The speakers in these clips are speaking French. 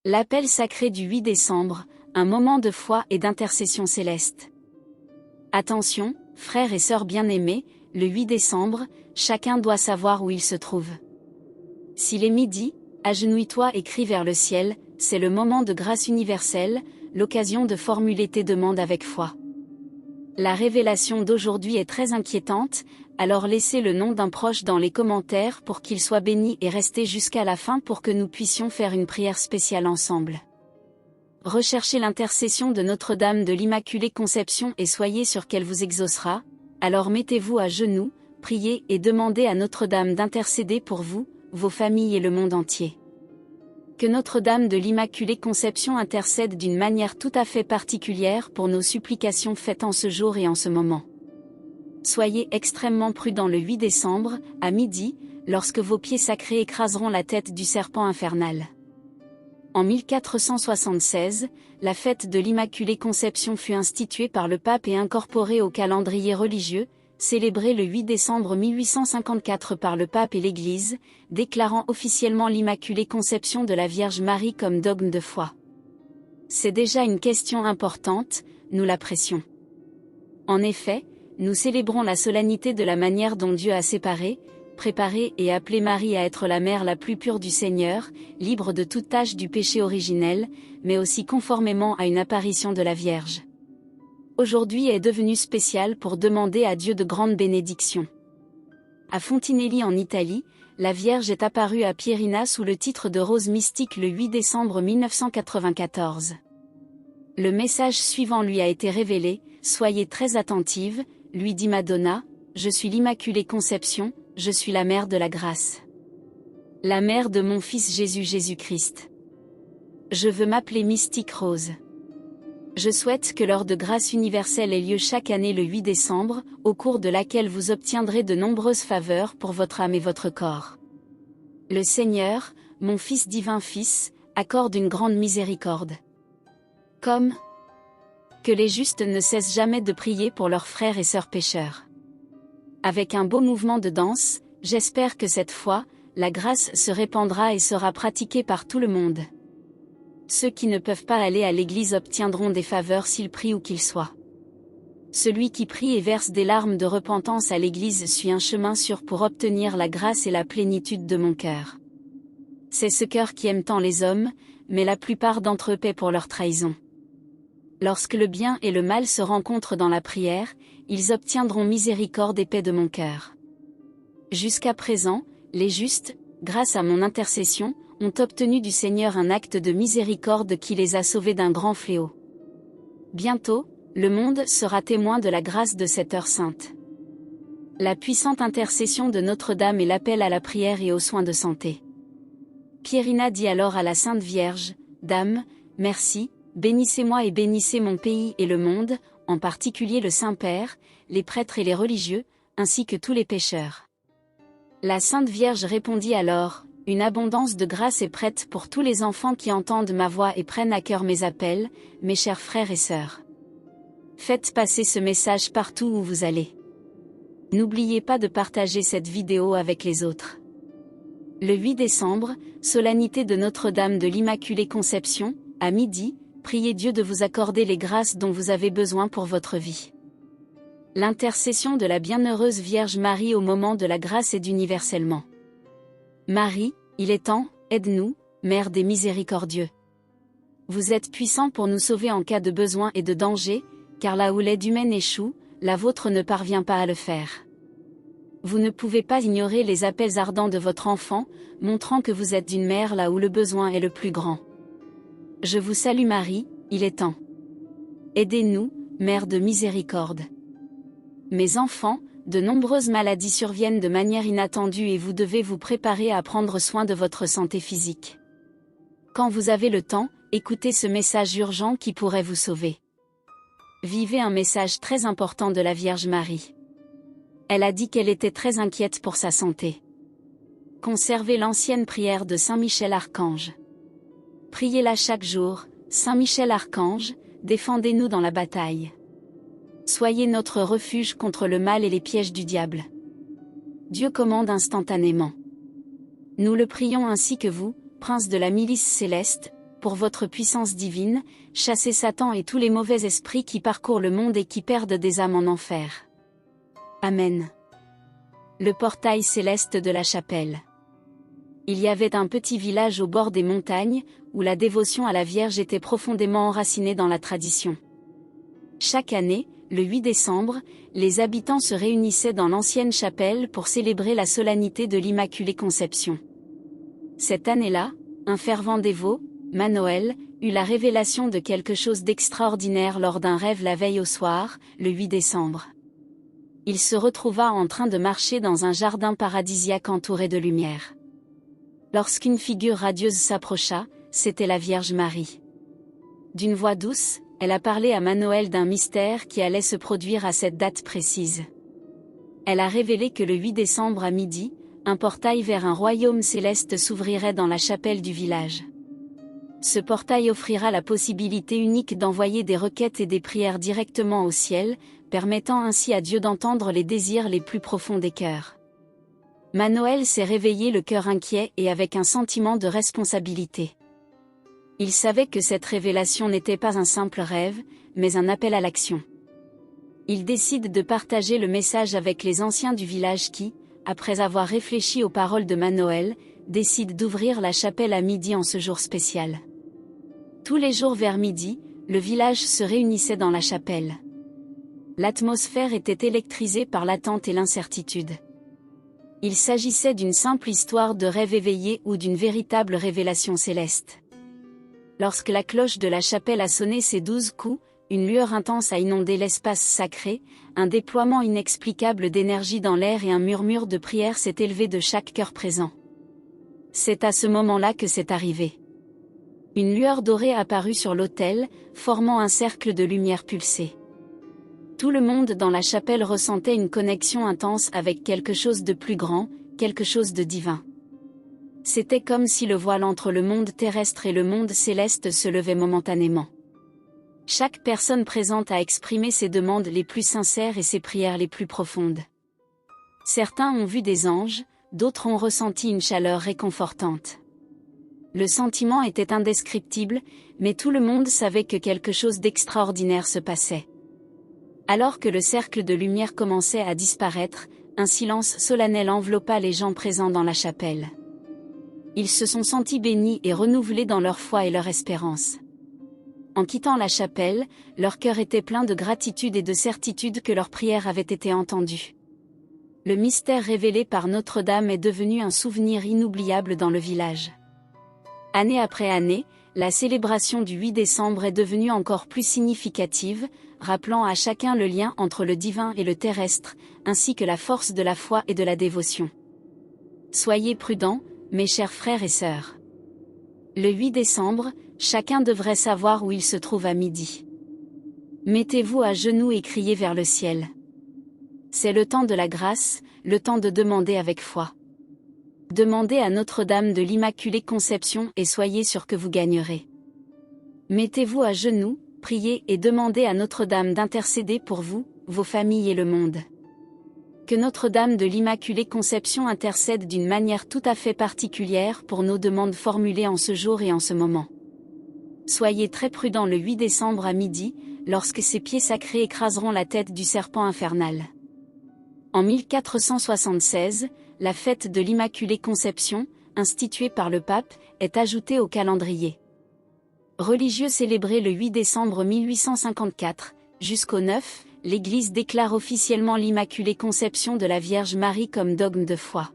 L'appel sacré du 8 décembre, un moment de foi et d'intercession céleste. Attention, frères et sœurs bien-aimés, le 8 décembre, chacun doit savoir où il se trouve. S'il est midi, agenouille-toi et crie vers le ciel, c'est le moment de grâce universelle, l'occasion de formuler tes demandes avec foi. La révélation d'aujourd'hui est très inquiétante, alors laissez le nom d'un proche dans les commentaires pour qu'il soit béni et restez jusqu'à la fin pour que nous puissions faire une prière spéciale ensemble. Recherchez l'intercession de Notre-Dame de l'Immaculée Conception et soyez sûr qu'elle vous exaucera, alors mettez-vous à genoux, priez et demandez à Notre-Dame d'intercéder pour vous, vos familles et le monde entier. Que Notre-Dame de l'Immaculée Conception intercède d'une manière tout à fait particulière pour nos supplications faites en ce jour et en ce moment. Soyez extrêmement prudents le 8 décembre, à midi, lorsque vos pieds sacrés écraseront la tête du serpent infernal. En 1476, la fête de l'Immaculée Conception fut instituée par le pape et incorporée au calendrier religieux, célébrée le 8 décembre 1854 par le pape et l'Église, déclarant officiellement l'Immaculée Conception de la Vierge Marie comme dogme de foi. C'est déjà une question importante, nous l'apprécions. En effet, nous célébrons la solennité de la manière dont Dieu a séparé, préparé et appelé Marie à être la mère la plus pure du Seigneur, libre de toute tache du péché originel, mais aussi conformément à une apparition de la Vierge. Aujourd'hui est devenu spécial pour demander à Dieu de grandes bénédictions. À Fontinelli en Italie, la Vierge est apparue à Pierina sous le titre de Rose mystique le 8 décembre 1994. Le message suivant lui a été révélé, « Soyez très attentive », lui dit Madonna, « Je suis l'Immaculée Conception, je suis la mère de la grâce. La mère de mon fils Jésus-Christ. Je veux m'appeler Mystique Rose. » Je souhaite que l'heure de grâce universelle ait lieu chaque année le 8 décembre, au cours de laquelle vous obtiendrez de nombreuses faveurs pour votre âme et votre corps. Le Seigneur, mon Fils divin Fils, accorde une grande miséricorde. Comme que les justes ne cessent jamais de prier pour leurs frères et sœurs pécheurs. Avec un beau mouvement de danse, j'espère que cette fois, la grâce se répandra et sera pratiquée par tout le monde. Ceux qui ne peuvent pas aller à l'église obtiendront des faveurs s'ils prient où qu'ils soient. Celui qui prie et verse des larmes de repentance à l'église suit un chemin sûr pour obtenir la grâce et la plénitude de mon cœur. C'est ce cœur qui aime tant les hommes, mais la plupart d'entre eux paient pour leur trahison. Lorsque le bien et le mal se rencontrent dans la prière, ils obtiendront miséricorde et paix de mon cœur. Jusqu'à présent, les justes, grâce à mon intercession, ont obtenu du Seigneur un acte de miséricorde qui les a sauvés d'un grand fléau. Bientôt, le monde sera témoin de la grâce de cette heure sainte. La puissante intercession de Notre-Dame est l'appel à la prière et aux soins de santé. Pierina dit alors à la Sainte Vierge, « Dame, merci, bénissez-moi et bénissez mon pays et le monde, en particulier le Saint-Père, les prêtres et les religieux, ainsi que tous les pécheurs. » La Sainte Vierge répondit alors, « Une abondance de grâce est prête pour tous les enfants qui entendent ma voix et prennent à cœur mes appels, mes chers frères et sœurs. Faites passer ce message partout où vous allez. N'oubliez pas de partager cette vidéo avec les autres. » Le 8 décembre, solennité de Notre-Dame de l'Immaculée Conception, à midi, priez Dieu de vous accorder les grâces dont vous avez besoin pour votre vie. L'intercession de la bienheureuse Vierge Marie au moment de la grâce et d'universellement. Marie, il est temps, aide-nous, Mère des miséricordieux. Vous êtes puissant pour nous sauver en cas de besoin et de danger, car là où l'aide humaine échoue, la vôtre ne parvient pas à le faire. Vous ne pouvez pas ignorer les appels ardents de votre enfant, montrant que vous êtes une mère là où le besoin est le plus grand. Je vous salue Marie, il est temps. Aidez-nous, Mère de miséricorde. Mes enfants, de nombreuses maladies surviennent de manière inattendue et vous devez vous préparer à prendre soin de votre santé physique. Quand vous avez le temps, écoutez ce message urgent qui pourrait vous sauver. Vivez un message très important de la Vierge Marie. Elle a dit qu'elle était très inquiète pour sa santé. Conservez l'ancienne prière de Saint Michel Archange. Priez-la chaque jour, Saint Michel Archange, défendez-nous dans la bataille. Soyez notre refuge contre le mal et les pièges du diable. Dieu commande instantanément. Nous le prions ainsi que vous, prince de la milice céleste, pour votre puissance divine, chassez Satan et tous les mauvais esprits qui parcourent le monde et qui perdent des âmes en enfer. Amen. Le portail céleste de la chapelle. Il y avait un petit village au bord des montagnes, où la dévotion à la Vierge était profondément enracinée dans la tradition. Chaque année, le 8 décembre, les habitants se réunissaient dans l'ancienne chapelle pour célébrer la solennité de l'Immaculée Conception. Cette année-là, un fervent dévot, Manoël, eut la révélation de quelque chose d'extraordinaire lors d'un rêve la veille au soir, le 8 décembre. Il se retrouva en train de marcher dans un jardin paradisiaque entouré de lumière. Lorsqu'une figure radieuse s'approcha, c'était la Vierge Marie. D'une voix douce, elle a parlé à Manoël d'un mystère qui allait se produire à cette date précise. Elle a révélé que le 8 décembre à midi, un portail vers un royaume céleste s'ouvrirait dans la chapelle du village. Ce portail offrira la possibilité unique d'envoyer des requêtes et des prières directement au ciel, permettant ainsi à Dieu d'entendre les désirs les plus profonds des cœurs. Manoël s'est réveillé le cœur inquiet et avec un sentiment de responsabilité. Il savait que cette révélation n'était pas un simple rêve, mais un appel à l'action. Il décide de partager le message avec les anciens du village qui, après avoir réfléchi aux paroles de Manoël, décident d'ouvrir la chapelle à midi en ce jour spécial. Tous les jours vers midi, le village se réunissait dans la chapelle. L'atmosphère était électrisée par l'attente et l'incertitude. Il s'agissait d'une simple histoire de rêve éveillé ou d'une véritable révélation céleste. Lorsque la cloche de la chapelle a sonné ses 12 coups, une lueur intense a inondé l'espace sacré, un déploiement inexplicable d'énergie dans l'air et un murmure de prière s'est élevé de chaque cœur présent. C'est à ce moment-là que c'est arrivé. Une lueur dorée apparut sur l'autel, formant un cercle de lumière pulsée. Tout le monde dans la chapelle ressentait une connexion intense avec quelque chose de plus grand, quelque chose de divin. C'était comme si le voile entre le monde terrestre et le monde céleste se levait momentanément. Chaque personne présente a exprimé ses demandes les plus sincères et ses prières les plus profondes. Certains ont vu des anges, d'autres ont ressenti une chaleur réconfortante. Le sentiment était indescriptible, mais tout le monde savait que quelque chose d'extraordinaire se passait. Alors que le cercle de lumière commençait à disparaître, un silence solennel enveloppa les gens présents dans la chapelle. Ils se sont sentis bénis et renouvelés dans leur foi et leur espérance. En quittant la chapelle, leur cœur était plein de gratitude et de certitude que leurs prières avaient été entendues. Le mystère révélé par Notre-Dame est devenu un souvenir inoubliable dans le village. Année après année, la célébration du 8 décembre est devenue encore plus significative, rappelant à chacun le lien entre le divin et le terrestre, ainsi que la force de la foi et de la dévotion. Soyez prudents, mes chers frères et sœurs. Le 8 décembre, chacun devrait savoir où il se trouve à midi. Mettez-vous à genoux et criez vers le ciel. C'est le temps de la grâce, le temps de demander avec foi. Demandez à Notre-Dame de l'Immaculée Conception et soyez sûrs que vous gagnerez. Mettez-vous à genoux, priez et demandez à Notre-Dame d'intercéder pour vous, vos familles et le monde. Que Notre-Dame de l'Immaculée Conception intercède d'une manière tout à fait particulière pour nos demandes formulées en ce jour et en ce moment. Soyez très prudents le 8 décembre à midi, lorsque ces pieds sacrés écraseront la tête du serpent infernal. En 1476, la fête de l'Immaculée Conception, instituée par le pape, est ajoutée au calendrier. Religieux célébré le 8 décembre 1854, jusqu'au 9, l'Église déclare officiellement l'Immaculée Conception de la Vierge Marie comme dogme de foi.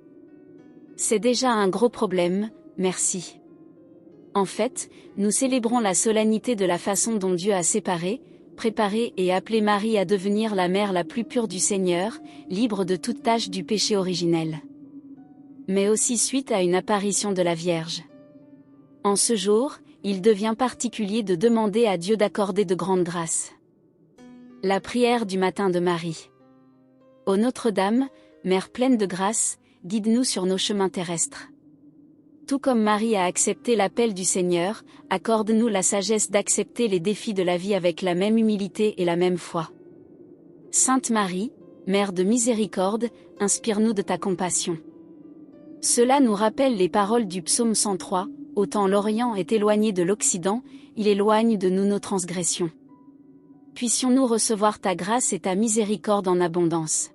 C'est déjà un gros problème, merci. En fait, nous célébrons la solennité de la façon dont Dieu a séparé, préparé et appelé Marie à devenir la mère la plus pure du Seigneur, libre de toute tache du péché originel. Mais aussi suite à une apparition de la Vierge. En ce jour, il devient particulier de demander à Dieu d'accorder de grandes grâces. La prière du matin de Marie. Ô Notre-Dame, Mère pleine de grâce, guide-nous sur nos chemins terrestres. Tout comme Marie a accepté l'appel du Seigneur, accorde-nous la sagesse d'accepter les défis de la vie avec la même humilité et la même foi. Sainte Marie, Mère de miséricorde, inspire-nous de ta compassion. Cela nous rappelle les paroles du psaume 103, autant l'Orient est éloigné de l'Occident, il éloigne de nous nos transgressions. Puissions-nous recevoir ta grâce et ta miséricorde en abondance.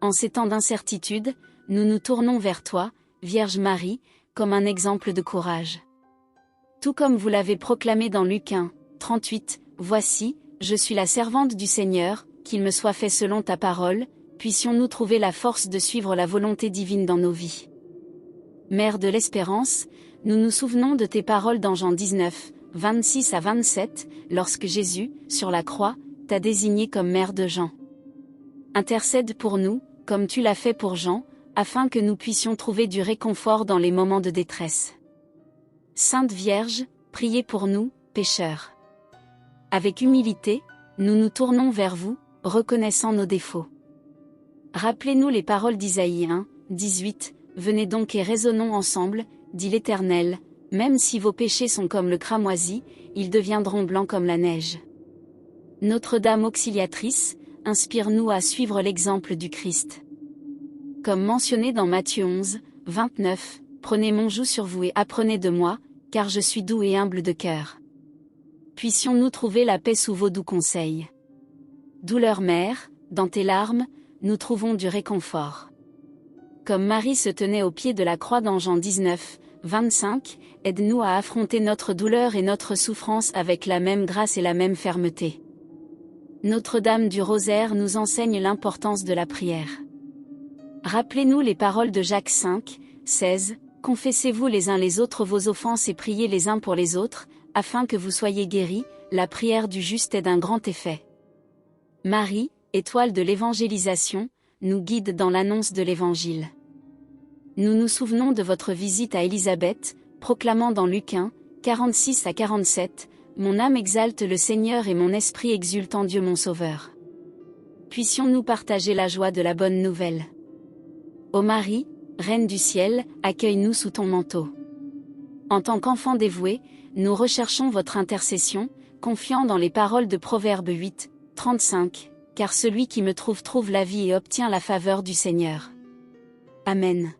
En ces temps d'incertitude, nous nous tournons vers toi, Vierge Marie, comme un exemple de courage. Tout comme vous l'avez proclamé dans Luc 1, 38, « Voici, je suis la servante du Seigneur, qu'il me soit fait selon ta parole », puissions-nous trouver la force de suivre la volonté divine dans nos vies. Mère de l'espérance, nous nous souvenons de tes paroles dans Jean 19, 26 à 27, lorsque Jésus, sur la croix, t'a désignée comme mère de Jean. Intercède pour nous, comme tu l'as fait pour Jean, afin que nous puissions trouver du réconfort dans les moments de détresse. Sainte Vierge, priez pour nous, pécheurs. Avec humilité, nous nous tournons vers vous, reconnaissant nos défauts. Rappelez-nous les paroles d'Isaïe 1, 18, « Venez donc et raisonnons ensemble, dit l'Éternel, même si vos péchés sont comme le cramoisi, ils deviendront blancs comme la neige. » Notre-Dame auxiliatrice, inspire-nous à suivre l'exemple du Christ. Comme mentionné dans Matthieu 11, 29, « Prenez mon joug sur vous et apprenez de moi, car je suis doux et humble de cœur. » Puissions-nous trouver la paix sous vos doux conseils. Douleur mère, dans tes larmes, nous trouvons du réconfort. Comme Marie se tenait au pied de la croix dans Jean 19, 25, aide-nous à affronter notre douleur et notre souffrance avec la même grâce et la même fermeté. Notre-Dame du Rosaire nous enseigne l'importance de la prière. Rappelez-nous les paroles de Jacques 5, 16, « Confessez-vous les uns les autres vos offenses et priez les uns pour les autres, afin que vous soyez guéris, la prière du juste est d'un grand effet. » Marie, étoile de l'évangélisation, nous guide dans l'annonce de l'Évangile. Nous nous souvenons de votre visite à Élisabeth, proclamant dans Luc 1, 46 à 47, « Mon âme exalte le Seigneur et mon esprit exulte en Dieu mon Sauveur. » Puissions-nous partager la joie de la bonne nouvelle. Ô Marie, Reine du ciel, accueille-nous sous ton manteau. En tant qu'enfants dévoués, nous recherchons votre intercession, confiant dans les paroles de Proverbe 8, 35, « Car celui qui me trouve la vie et obtient la faveur du Seigneur. » Amen.